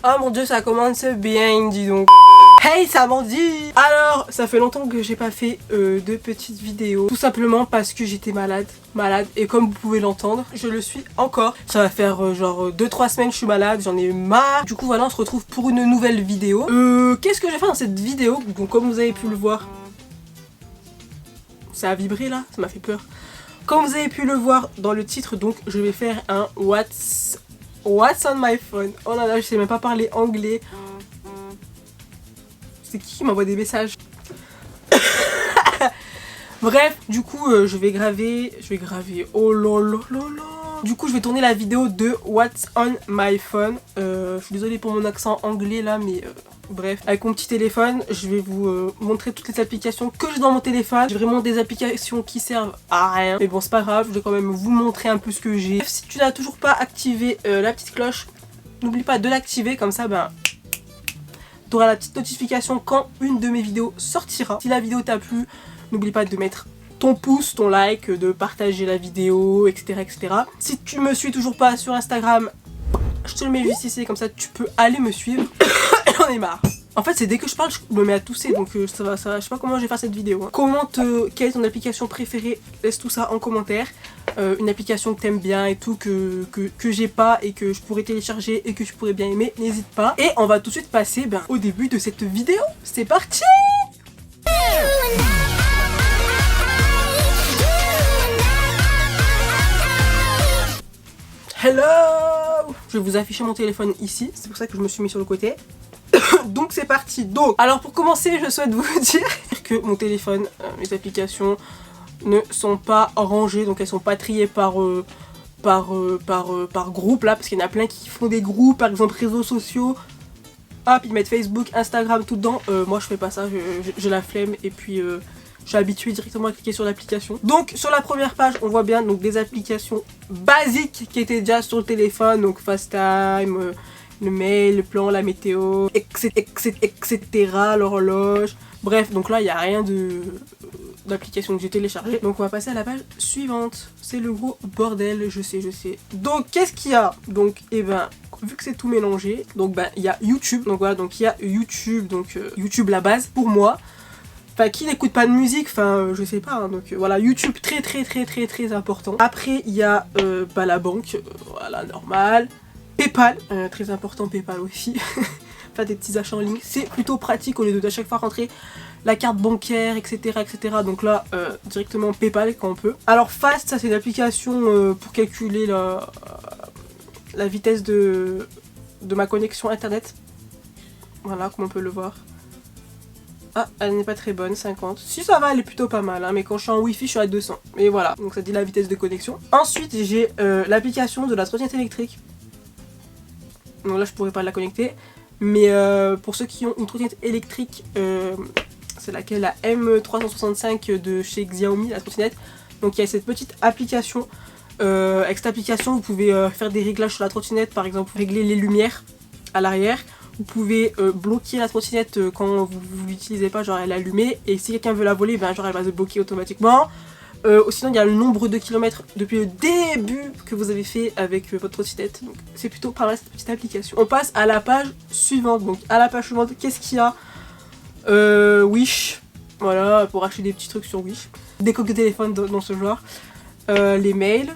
Ah mon dieu, ça commence bien, dis donc. Hey Samandi! Alors, ça fait longtemps que j'ai pas fait de petites vidéos. Tout simplement parce que j'étais malade. Et comme vous pouvez l'entendre, je le suis encore. Ça va faire genre 2-3 semaines que je suis malade, j'en ai marre. Du coup voilà, on se retrouve pour une nouvelle vidéo. Qu'est-ce que je vais faire dans cette vidéo? Donc comme vous avez pu le voir, ça a vibré là, ça m'a fait peur. Comme vous avez pu le voir dans le titre, donc je vais faire un What's on my phone. Oh là là, je sais même pas parler anglais. C'est qui m'envoie des messages? Bref, du coup, je vais graver. Oh lolo. Du coup, je vais tourner la vidéo de What's on my phone. Je suis désolée pour mon accent anglais là, mais bref. Avec mon petit téléphone, je vais vous montrer toutes les applications que j'ai dans mon téléphone. J'ai vraiment des applications qui servent à rien. Mais bon, c'est pas grave, je vais quand même vous montrer un peu ce que j'ai. Si tu n'as toujours pas activé la petite cloche, n'oublie pas de l'activer, comme ça, ben... tu auras la petite notification quand une de mes vidéos sortira. Si la vidéo t'a plu, n'oublie pas de mettre ton pouce, ton like, de partager la vidéo, etc. etc. Si tu me suis toujours pas sur Instagram, je te le mets juste ici, comme ça tu peux aller me suivre. J'en ai marre. En fait, c'est dès que je parle, je me mets à tousser, donc ça va, je sais pas comment je vais faire cette vidéo. Hein. Quelle est ton application préférée? Laisse tout ça en commentaire. Une application que t'aimes bien et tout, que j'ai pas et que je pourrais télécharger et que tu pourrais bien aimer, n'hésite pas. Et on va tout de suite passer au début de cette vidéo. C'est parti! Hello! Je vais vous afficher mon téléphone ici, c'est pour ça que je me suis mis sur le côté. Donc c'est parti. Donc, alors pour commencer, je souhaite vous dire que mon téléphone, mes applications ne sont pas rangées, donc elles sont pas triées par groupe là, parce qu'il y en a plein qui font des groupes, par exemple réseaux sociaux. Hop, ils mettent Facebook, Instagram, tout dedans. Moi je fais pas ça, j'ai la flemme et puis je suis habituée directement à cliquer sur l'application. Donc sur la première page, on voit bien donc des applications basiques qui étaient déjà sur le téléphone, donc FaceTime, le mail, le plan, la météo, etc. l'horloge. Bref, donc là il n'y a rien d'application que j'ai téléchargée. Donc on va passer à la page suivante. C'est le gros bordel, je sais. Donc qu'est-ce qu'il y a? Donc vu que c'est tout mélangé, donc il y a YouTube. Donc voilà, donc il y a YouTube, donc YouTube la base pour moi. Enfin, qui n'écoute pas de musique, enfin, je sais pas, hein, donc voilà, YouTube très important. Après, il y a la banque, voilà, normal. Paypal, très important, Paypal aussi. Faire des petits achats en ligne, c'est plutôt pratique au lieu de chaque fois rentrer la carte bancaire, etc. Donc là, directement Paypal quand on peut. Alors Fast, ça c'est une application pour calculer la vitesse de ma connexion internet. Voilà, comme on peut le voir. Ah, elle n'est pas très bonne, 50. Si ça va, elle est plutôt pas mal, hein, mais quand je suis en wifi, je suis à 200. Mais voilà, donc ça dit la vitesse de connexion. Ensuite, j'ai l'application de la trottinette électrique. Donc là, je pourrais pas la connecter. Mais pour ceux qui ont une trottinette électrique, c'est laquelle? La M365 de chez Xiaomi, la trottinette. Donc il y a cette petite application. Avec cette application, vous pouvez faire des réglages sur la trottinette, par exemple, régler les lumières à l'arrière. Vous pouvez bloquer la trottinette quand vous l'utilisez pas, genre elle est allumée, et si quelqu'un veut la voler, genre elle va se bloquer automatiquement. Sinon il y a le nombre de kilomètres depuis le début que vous avez fait avec votre trottinette, donc c'est plutôt pas mal cette petite application. On passe à la page suivante, donc à la page suivante, qu'est-ce qu'il y a? Wish, voilà, pour acheter des petits trucs sur Wish. Des coques de téléphone dans ce genre. Les mails.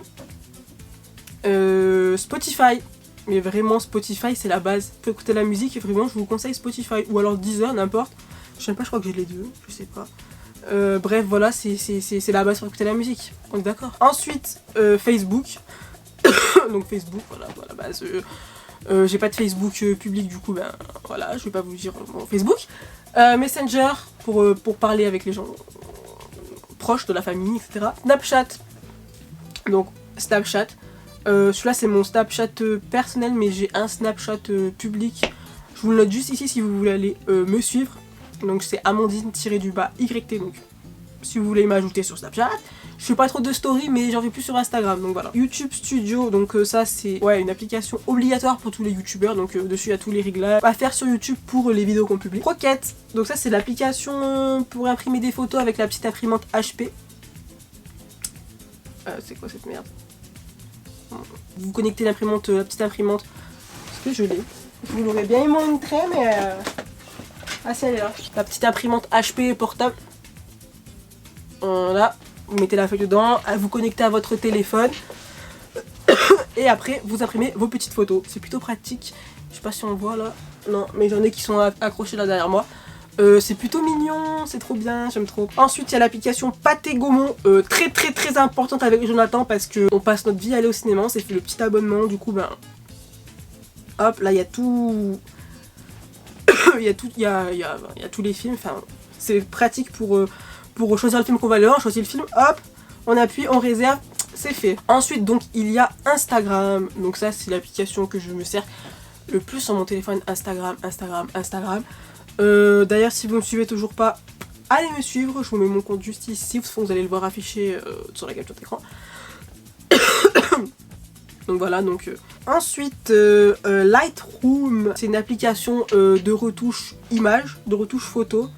Spotify. Mais vraiment Spotify c'est la base. Pour écouter la musique, vraiment je vous conseille Spotify. Ou alors Deezer, n'importe. Je sais pas, je crois que j'ai les deux, je sais pas. Bref voilà, c'est la base pour écouter la musique. On est d'accord. Ensuite Facebook. Donc Facebook, voilà, la base. J'ai pas de Facebook public, du coup voilà, je vais pas vous dire mon Facebook. Messenger pour parler avec les gens proches de la famille, etc. Snapchat. Donc Snapchat. Celui-là c'est mon Snapchat personnel, mais j'ai un Snapchat public. Je vous le note juste ici si vous voulez aller me suivre. Donc c'est Amandine-YT. Donc si vous voulez m'ajouter sur Snapchat. Je fais pas trop de story, mais j'en fais plus sur Instagram, donc voilà. YouTube Studio, donc ça c'est une application obligatoire pour tous les youtubeurs. Donc dessus il y a tous les réglages à faire sur YouTube pour les vidéos qu'on publie. Rocket, donc ça c'est l'application pour imprimer des photos avec la petite imprimante HP. C'est quoi cette merde? Vous connectez l'imprimante, la petite imprimante. Est-ce que je l'ai? Vous l'aurez bien montré, mais... Ah, c'est elle est là. La petite imprimante HP portable. Voilà. Vous mettez la feuille dedans, vous connectez à votre téléphone. Et après, vous imprimez vos petites photos. C'est plutôt pratique. Je sais pas si on le voit là. Non, mais j'en ai qui sont accrochés là derrière moi. C'est plutôt mignon, c'est trop bien, j'aime trop. Ensuite, il y a l'application Pathé Gaumont, très importante avec Jonathan parce qu'on passe notre vie à aller au cinéma. On s'est fait le petit abonnement, du coup, ben... Hop, là, il y a tout... il y a tous les films, enfin... C'est pratique pour choisir le film qu'on va aller voir. On choisit le film, hop, on appuie, on réserve, c'est fait. Ensuite, donc, il y a Instagram. Donc ça, c'est l'application que je me sers le plus sur mon téléphone. Instagram. D'ailleurs, si vous ne me suivez toujours pas, allez me suivre. Je vous mets mon compte juste ici. Vous allez le voir affiché sur la capture d'écran. Donc voilà, donc... Ensuite, Lightroom. C'est une application de retouche image, de retouche photo.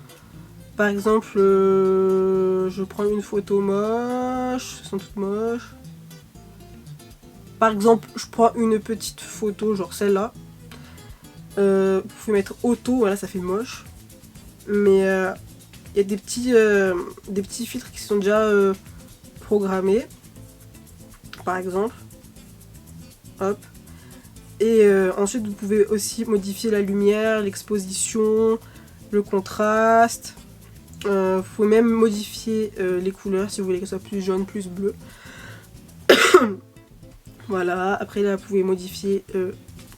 Par exemple, je prends une photo moche, elles sont toutes moches. Par exemple, je prends une petite photo, genre celle-là. Vous pouvez mettre auto, voilà, ça fait moche. Mais il y a des petits filtres qui sont déjà programmés. Par exemple. Hop. Et ensuite, vous pouvez aussi modifier la lumière, l'exposition, le contraste. Vous pouvez même modifier les couleurs si vous voulez que ce soit plus jaune, plus bleu. Voilà, après là vous pouvez modifier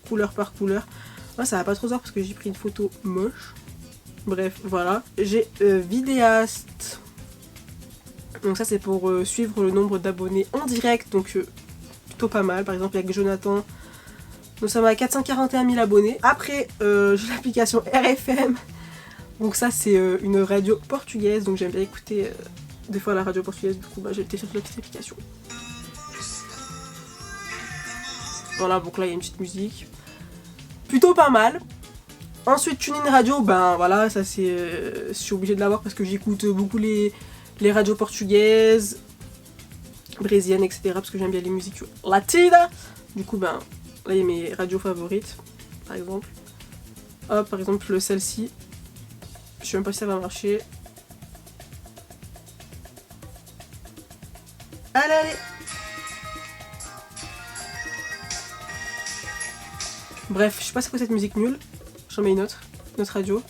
couleur par couleur. Moi ça va pas trop tard parce que j'ai pris une photo moche. Bref, voilà. J'ai vidéaste. Donc ça c'est pour suivre le nombre d'abonnés en direct. Donc plutôt pas mal. Par exemple avec Jonathan, nous sommes à 441 000 abonnés. Après j'ai l'application RFM. Donc ça c'est une radio portugaise. Donc j'aime bien écouter des fois la radio portugaise. Du coup bah, j'ai téléchargé la petite application. Voilà, donc là il y a une petite musique. Plutôt pas mal. Ensuite, TuneIn Radio, ben voilà, ça c'est... je suis obligée de l'avoir parce que j'écoute beaucoup les radios portugaises, brésiliennes, etc. Parce que j'aime bien les musiques latinas. Du coup, ben là il y a mes radios favorites, par exemple. Hop, par exemple celle-ci. Je sais même pas si ça va marcher. Allez. Bref, je sais pas c'est quoi cette musique nulle. J'en mets une autre radio.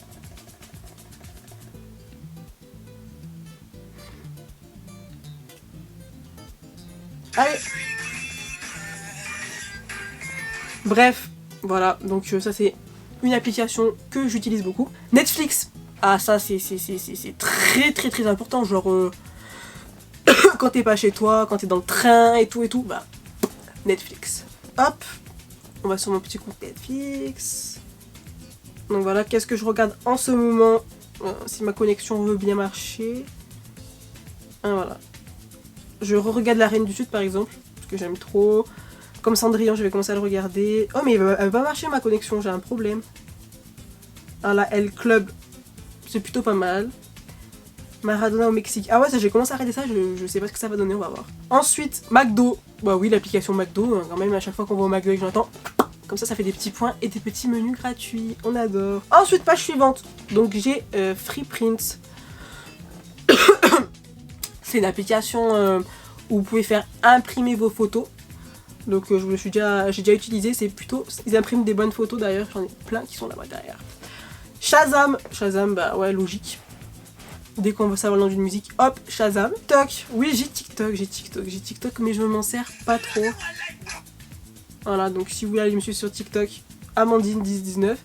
Allez. Bref, voilà, donc ça c'est une application que j'utilise beaucoup. Netflix. Ah ça c'est très important, genre quand t'es pas chez toi, quand t'es dans le train et tout, bah Netflix. Hop. On va sur mon petit compte Netflix. Donc voilà, qu'est-ce que je regarde en ce moment si ma connexion veut bien marcher. Ah, voilà. Je re-regarde La Reine du Sud par exemple, parce que j'aime trop. Comme Cendrillon, je vais commencer à le regarder. Oh mais elle va marcher ma connexion, j'ai un problème. Ah là, El Club, c'est plutôt pas mal. Maradona au Mexique. Ah ouais, ça j'ai commencé à regarder ça, je sais pas ce que ça va donner, on va voir. Ensuite, McDo. Bah oui, l'application McDo, quand même à chaque fois qu'on va au McDo avec Jonathan, comme ça fait des petits points et des petits menus gratuits, on adore. Ensuite, page suivante. Donc j'ai Freeprints. C'est une application où vous pouvez faire imprimer vos photos. Donc j'ai déjà utilisé, c'est plutôt... Ils impriment des bonnes photos d'ailleurs, j'en ai plein qui sont là-bas derrière. Shazam, bah ouais, logique. Dès qu'on veut savoir le nom d'une musique, hop, Shazam. TikTok, oui j'ai TikTok, mais je m'en sers pas trop. Voilà, donc si vous voulez aller me suivre sur TikTok, Amandine1019.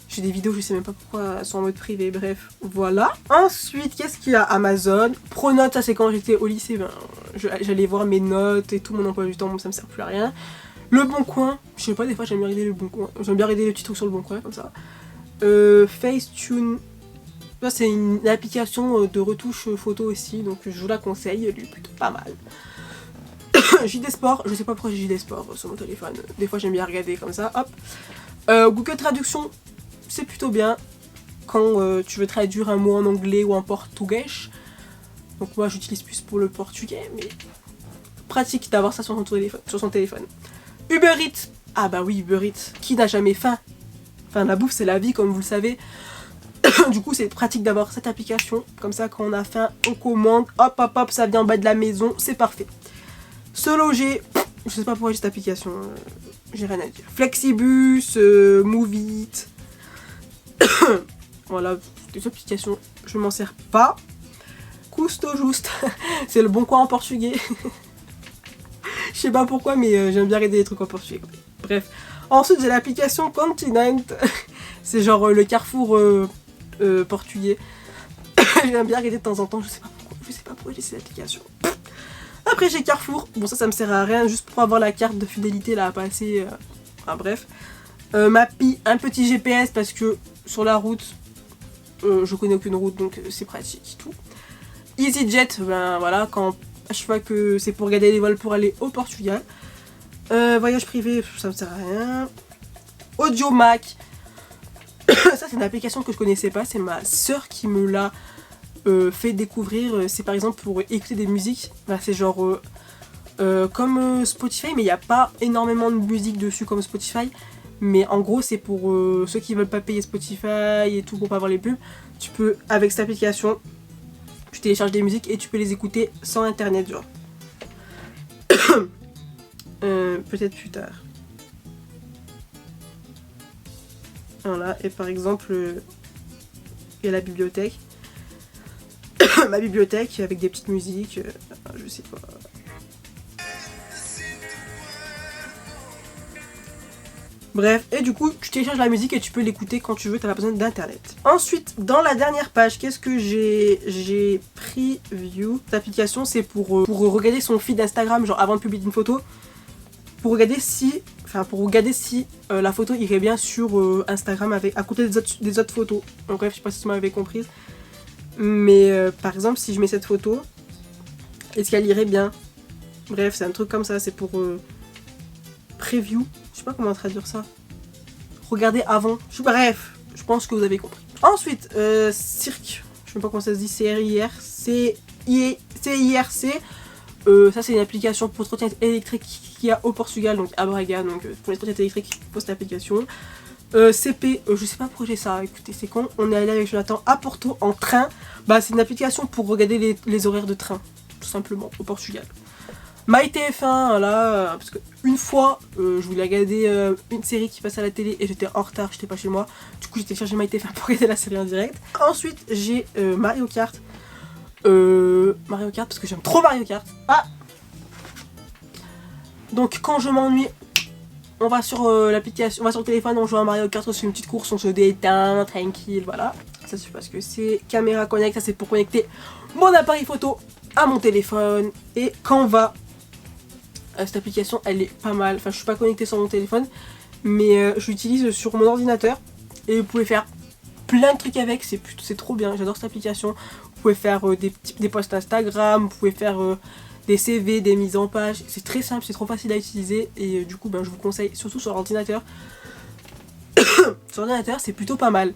J'ai des vidéos, je sais même pas pourquoi elles sont en mode privé, bref, voilà. Ensuite, qu'est-ce qu'il y a? Amazon. Pronote, ça c'est quand j'étais au lycée, ben, j'allais voir mes notes et tout, mon emploi du temps, bon, ça me sert plus à rien. Le Bon Coin, je sais pas, des fois j'aime bien regarder le Bon Coin, j'aime bien regarder les petits trucs sur le Bon Coin, comme ça. Facetune. Ça c'est une application de retouche photo aussi, donc je vous la conseille, elle est plutôt pas mal. JD Sport, je sais pas pourquoi j'ai JD Sport sur mon téléphone, des fois j'aime bien regarder comme ça, hop. Google Traduction, c'est plutôt bien quand tu veux traduire un mot en anglais ou en portugais. Donc moi j'utilise plus pour le portugais, mais pratique d'avoir ça sur son téléphone. Uber Eats. Ah bah oui, Uber Eats. Qui n'a jamais faim? Enfin, la bouffe, c'est la vie, comme vous le savez. Du coup, c'est pratique d'avoir cette application. Comme ça, quand on a faim, on commande. Hop, hop, hop, ça vient en bas de la maison. C'est parfait. Se loger. Je sais pas pourquoi j'ai cette application. J'ai rien à dire. Flexibus, Moveit. Voilà, des applications. Je m'en sers pas. Custo Juste. C'est le bon coin en portugais. Je sais pas pourquoi, mais j'aime bien regarder des trucs en portugais. Bref. Ensuite, j'ai l'application Continent. C'est genre le Carrefour portugais. J'aime bien regarder de temps en temps. Je sais pas pourquoi j'ai cette application. Après, j'ai Carrefour. Bon, ça me sert à rien. Juste pour avoir la carte de fidélité là à passer. Enfin, bref. Mappy, un petit GPS parce que sur la route, je connais aucune route, donc c'est pratique. Tout. EasyJet, ben voilà, quand à chaque fois que c'est pour regarder les vols pour aller au Portugal. Voyage privé, ça me sert à rien. Audiomack. Ça, c'est une application que je connaissais pas. C'est ma soeur qui me l'a fait découvrir. C'est par exemple pour écouter des musiques. Ben, c'est genre comme Spotify, mais il n'y a pas énormément de musique dessus comme Spotify. Mais en gros, c'est pour ceux qui veulent pas payer Spotify et tout pour pas avoir les pubs. Tu peux, avec cette application, tu télécharges des musiques et tu peux les écouter sans internet, genre. Peut-être plus tard. Voilà, et par exemple, il y a la bibliothèque. Ma bibliothèque avec des petites musiques, je sais pas. Bref, et du coup, tu télécharges la musique et tu peux l'écouter quand tu veux, t'as pas besoin d'internet. Ensuite, dans la dernière page, qu'est-ce que j'ai Preview. Cette application, c'est pour regarder son feed Instagram, genre avant de publier une photo. Pour regarder si la photo irait bien sur Instagram à côté des autres photos. Donc bref, je sais pas si tu m'avais comprise. Mais par exemple, si je mets cette photo, est-ce qu'elle irait bien? Bref, c'est un truc comme ça, c'est pour Preview. Je sais pas comment traduire ça. Regardez avant. Bref, je pense que vous avez compris. Ensuite, Circ. Je sais pas comment ça se dit. CIRC. Ça, c'est une application pour trottinette électrique qu'il y a au Portugal, donc à Braga. Donc pour les trottinettes électriques, il faut cette application. CP, je sais pas pourquoi j'ai ça. Écoutez, c'est con. On est allé avec Jonathan à Porto en train. Bah, c'est une application pour regarder les horaires de train, tout simplement, au Portugal. MyTF1, voilà, parce qu'une fois, je voulais regarder une série qui passe à la télé et j'étais en retard, j'étais pas chez moi. Du coup, j'ai téléchargé MyTF1 pour regarder la série en direct. Ensuite, j'ai Mario Kart. Mario Kart, parce que j'aime trop Mario Kart. Ah! Donc, quand je m'ennuie, on va sur l'application, on va sur le téléphone, on joue à Mario Kart, on se fait une petite course, on se détend, tranquille, voilà. Ça, c'est parce que c'est caméra connect, ça c'est pour connecter mon appareil photo à mon téléphone. Et Canva. Cette application elle est pas mal, enfin je suis pas connectée sur mon téléphone mais je l'utilise sur mon ordinateur et vous pouvez faire plein de trucs avec, c'est trop bien, j'adore cette application. Vous pouvez faire des posts Instagram, vous pouvez faire des CV, des mises en page, c'est très simple, c'est trop facile à utiliser et du coup je vous conseille surtout sur l'ordinateur. Sur l'ordinateur c'est plutôt pas mal.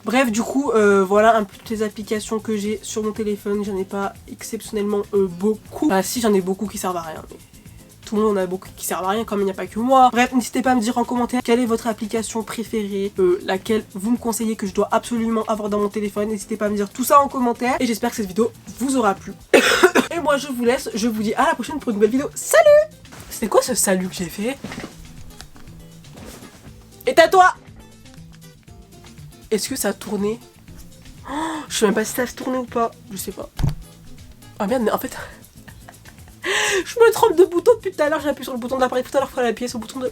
Bref, du coup, voilà un peu toutes les applications que j'ai sur mon téléphone. J'en ai pas exceptionnellement beaucoup. Bah si, j'en ai beaucoup qui servent à rien. Mais tout le monde en a beaucoup qui servent à rien, comme il n'y a pas que moi. Bref, n'hésitez pas à me dire en commentaire quelle est votre application préférée, laquelle vous me conseillez que je dois absolument avoir dans mon téléphone. N'hésitez pas à me dire tout ça en commentaire. Et j'espère que cette vidéo vous aura plu. Et moi, je vous laisse. Je vous dis à la prochaine pour une nouvelle vidéo. Salut! C'était quoi ce salut que j'ai fait? Et à toi! Est-ce que ça a tourné? Oh, je sais même pas si ça a tourné ou pas. Je sais pas. Ah merde, mais en fait... je me trompe de bouton depuis tout à l'heure. J'ai appuyé sur le bouton de l'appareil tout à l'heure. Il fallait appuyer sur le bouton de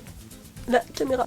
la caméra.